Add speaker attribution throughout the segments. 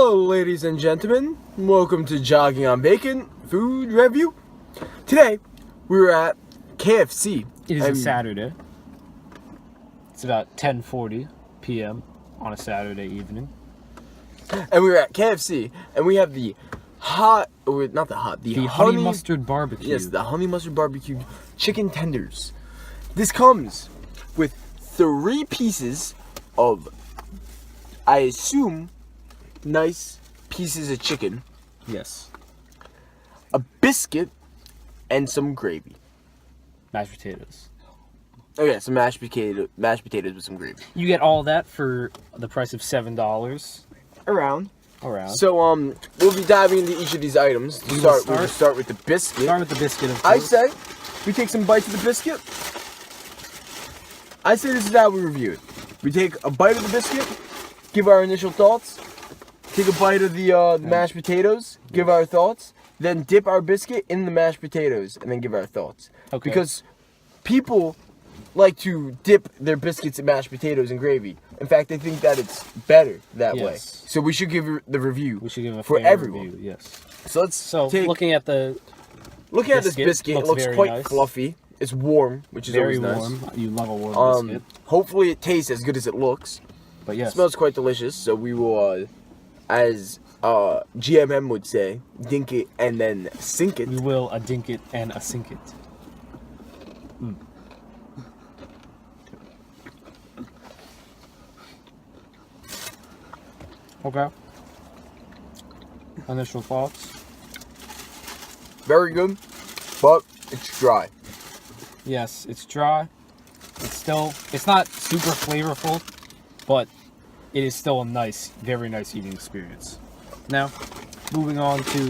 Speaker 1: Hello, ladies and gentlemen. Welcome to Jogging on Vacant Food Review. Today, we're at KFC.
Speaker 2: It is a Saturday. It's about 10:40 p.m. on a Saturday evening.
Speaker 1: And we're at KFC, and we have the
Speaker 2: honey mustard barbecue.
Speaker 1: Yes, the honey mustard barbecue chicken tenders. This comes with 3 pieces of, I assume, nice pieces of chicken.
Speaker 2: Yes.
Speaker 1: A biscuit and some gravy.
Speaker 2: Mashed potatoes.
Speaker 1: Oh yeah, some mashed potatoes with some gravy.
Speaker 2: You get all that for the price of $7.
Speaker 1: Around.
Speaker 2: So
Speaker 1: we'll be diving into each of these items. We'll start with the biscuit.
Speaker 2: Start with the biscuit, of course.
Speaker 1: I say we take some bites of the biscuit. I say this is how we review it. We take a bite of the biscuit, give our initial thoughts. Take a bite of the mashed potatoes, give our thoughts. Then dip our biscuit in the mashed potatoes, and then give our thoughts.
Speaker 2: Okay.
Speaker 1: Because people like to dip their biscuits in mashed potatoes and gravy. In fact, they think that it's better that way. So we should give the review.
Speaker 2: We should give a
Speaker 1: for
Speaker 2: fair
Speaker 1: everyone.
Speaker 2: Review, yes.
Speaker 1: So
Speaker 2: looking at this
Speaker 1: biscuit, it looks quite
Speaker 2: nice.
Speaker 1: fluffy. It's warm, which is
Speaker 2: very
Speaker 1: always
Speaker 2: warm.
Speaker 1: nice.
Speaker 2: You love a warm biscuit.
Speaker 1: Hopefully, it tastes as good as it looks.
Speaker 2: But yes,
Speaker 1: it smells quite delicious. So we will, as GMM would say, dink it and then sink it.
Speaker 2: we will a dink it and a sink it. Okay. Initial thoughts?
Speaker 1: Very good, but it's dry.
Speaker 2: Yes, it's dry. It's not super flavorful, but it is still a nice, very nice eating experience. Now, moving on to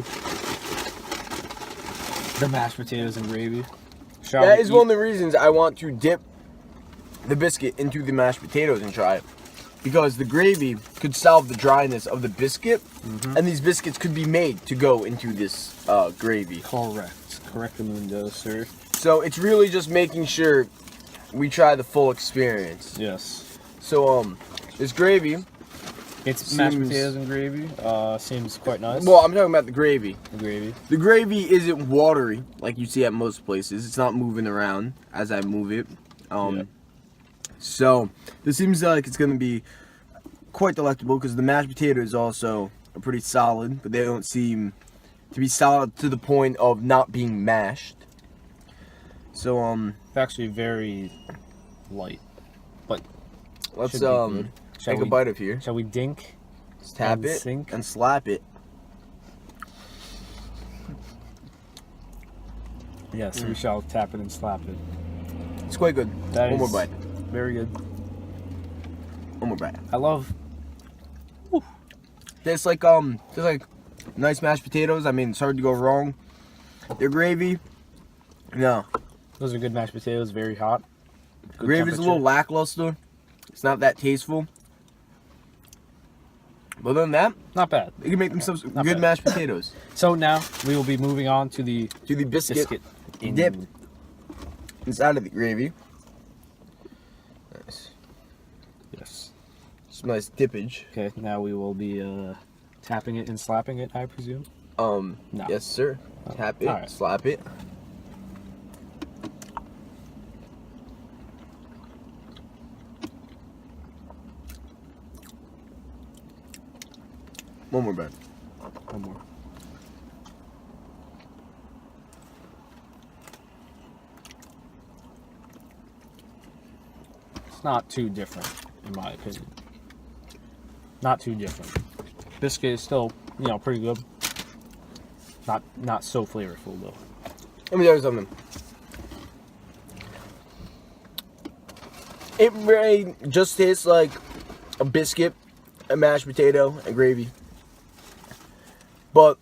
Speaker 2: the mashed potatoes and gravy.
Speaker 1: That is one of the reasons I want to dip the biscuit into the mashed potatoes and try it. Because the gravy could solve the dryness of the biscuit, and these biscuits could be made to go into this gravy.
Speaker 2: Correctamundo, sir.
Speaker 1: So it's really just making sure we try the full experience.
Speaker 2: Yes.
Speaker 1: So this gravy,
Speaker 2: mashed potatoes and gravy. Seems quite nice.
Speaker 1: Well, I'm talking about the gravy.
Speaker 2: The gravy.
Speaker 1: The gravy isn't watery like you see at most places. It's not moving around as I move it. So this seems like it's going to be quite delectable because the mashed potatoes also are pretty solid, but they don't seem to be solid to the point of not being mashed. So
Speaker 2: it's actually very light, but
Speaker 1: let's take a bite of here.
Speaker 2: Shall we dink?
Speaker 1: Just tap it
Speaker 2: sink?
Speaker 1: and slap it.
Speaker 2: Yes, we shall tap it and slap it.
Speaker 1: It's quite good. One more bite.
Speaker 2: Very good.
Speaker 1: One more bite.
Speaker 2: I love.
Speaker 1: It's like nice mashed potatoes. I mean, it's hard to go wrong. Their gravy, no.
Speaker 2: Those are good mashed potatoes. Very hot. Good
Speaker 1: Gravy's a little lackluster. It's not that tasteful. But other than that,
Speaker 2: not bad.
Speaker 1: They can make themselves good mashed potatoes.
Speaker 2: So now we will be moving on to the
Speaker 1: biscuit dip inside of the gravy. Nice.
Speaker 2: Yes.
Speaker 1: Some nice dippage.
Speaker 2: Okay, now we will be tapping it and slapping it, I presume.
Speaker 1: No. Yes, sir. Tap it, slap it. One more bite.
Speaker 2: One more. It's not too different, in my opinion. Not too different. Biscuit is still, pretty good. Not so flavorful though.
Speaker 1: Let me tell you something. It really just tastes like a biscuit, a mashed potato, and gravy. But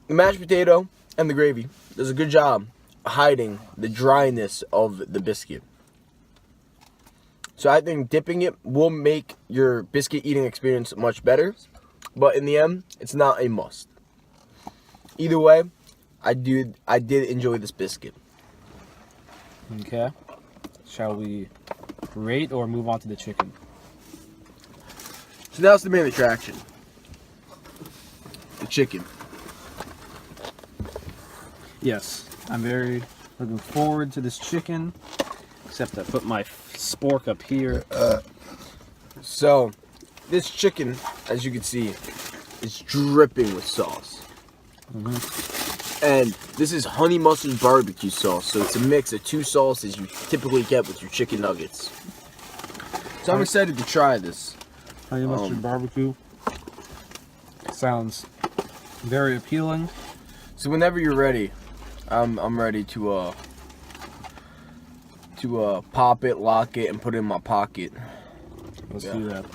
Speaker 1: the mashed potato and the gravy does a good job hiding the dryness of the biscuit. So I think dipping it will make your biscuit eating experience much better. But in the end, it's not a must. Either way, I did enjoy this biscuit.
Speaker 2: Okay. Shall we rate or move on to the chicken?
Speaker 1: So now it's the main attraction. chicken.
Speaker 2: Yes, I'm very looking forward to this chicken. Except I put my spork up here.
Speaker 1: So, this chicken, as you can see, is dripping with sauce. And this is honey mustard barbecue sauce, so it's a mix of two sauces you typically get with your chicken nuggets. So I'm excited to try this.
Speaker 2: Honey mustard barbecue. Sounds very appealing.
Speaker 1: So whenever you're ready, I'm ready to pop it, lock it, and put it in my pocket.
Speaker 2: Let's do that.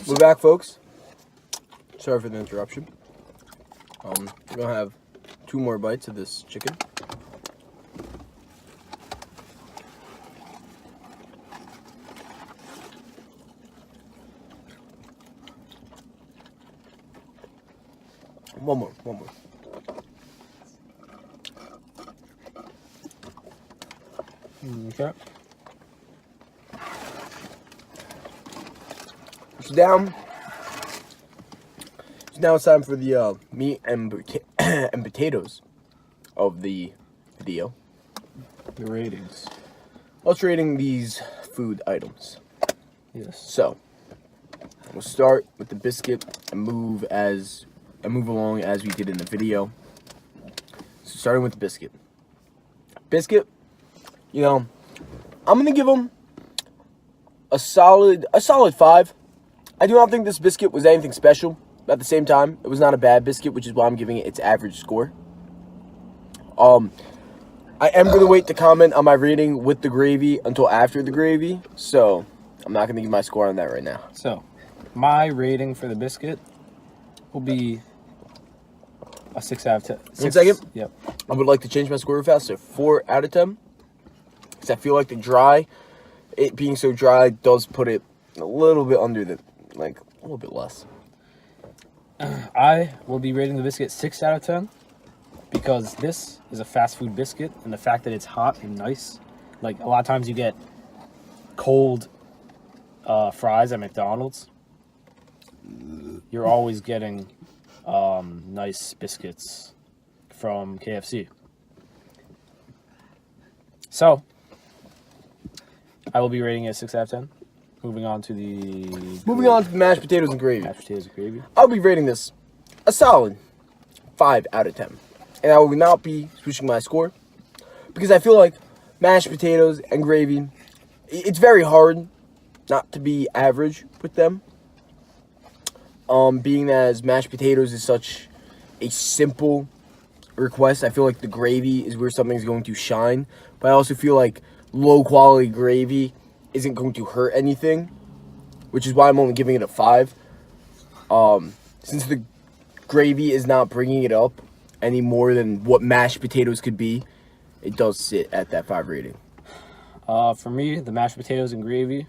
Speaker 1: We're back, folks. Sorry for the interruption. We're gonna have 2 more bites of this chicken. One more.
Speaker 2: Okay.
Speaker 1: So now it's time for the meat and and potatoes of the video.
Speaker 2: The ratings.
Speaker 1: Let's rating these food items.
Speaker 2: Yes.
Speaker 1: So we'll start with the biscuit and move along as we did in the video. So starting with the biscuit. Biscuit, you know, I'm gonna give them a solid 5. I do not think this biscuit was anything special. At the same time, it was not a bad biscuit, which is why I'm giving it its average score. I am going to wait to comment on my rating with the gravy until after the gravy, so I'm not going to give my score on that right now.
Speaker 2: So, my rating for the biscuit will be a 6 out of 10.
Speaker 1: 1 second.
Speaker 2: Yep.
Speaker 1: I would like to change my score real fast to 4 out of 10. Because I feel like it being so dry does put it a little bit under a little bit less.
Speaker 2: I will be rating the biscuit 6 out of 10 because this is a fast food biscuit, and the fact that it's hot and nice. Like, a lot of times you get cold fries at McDonald's. You're always getting nice biscuits from KFC. So, I will be rating it 6 out of 10. Moving on to the
Speaker 1: mashed potatoes and gravy.
Speaker 2: Mashed potatoes and gravy.
Speaker 1: I'll be rating this a solid 5 out of 10. And I will not be switching my score because I feel like mashed potatoes and gravy, it's very hard not to be average with them. Being that as mashed potatoes is such a simple request, I feel like the gravy is where something's going to shine. But I also feel like low quality gravy isn't going to hurt anything, which is why I'm only giving it a 5. Since the gravy is not bringing it up any more than what mashed potatoes could be, it does sit at that 5 rating.
Speaker 2: For me, the mashed potatoes and gravy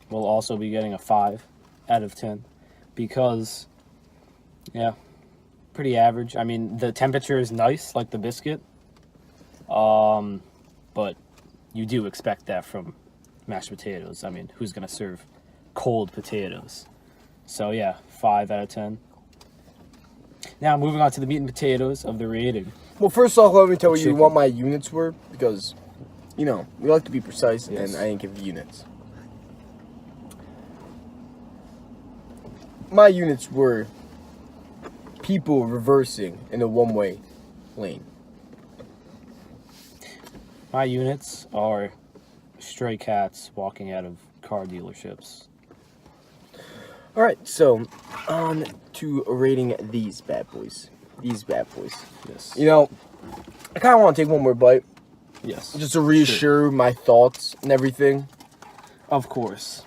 Speaker 2: will also be getting a 5 out of 10 because, yeah, pretty average. I mean, the temperature is nice, like the biscuit, but you do expect that from mashed potatoes. I mean, who's going to serve cold potatoes? So, yeah, 5 out of 10. Now, moving on to the meat and potatoes of the rating.
Speaker 1: Well, first off, let me tell you what my units were, because, you know, we like to be precise,
Speaker 2: Yes.
Speaker 1: and I didn't give the units. My units were people reversing in a one-way lane.
Speaker 2: My units are stray cats walking out of car dealerships.
Speaker 1: All right, so on to rating these bad boys.
Speaker 2: Yes.
Speaker 1: You know, I kind of want to take one more bite,
Speaker 2: Yes.
Speaker 1: just to reassure my thoughts and everything.
Speaker 2: Of course.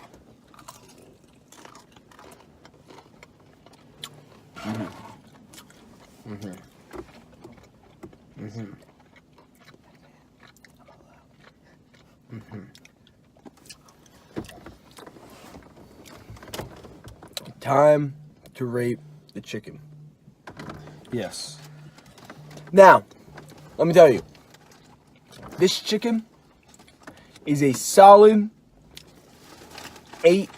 Speaker 1: Time to rate the chicken.
Speaker 2: Yes.
Speaker 1: Now, let me tell you, this chicken is a solid 8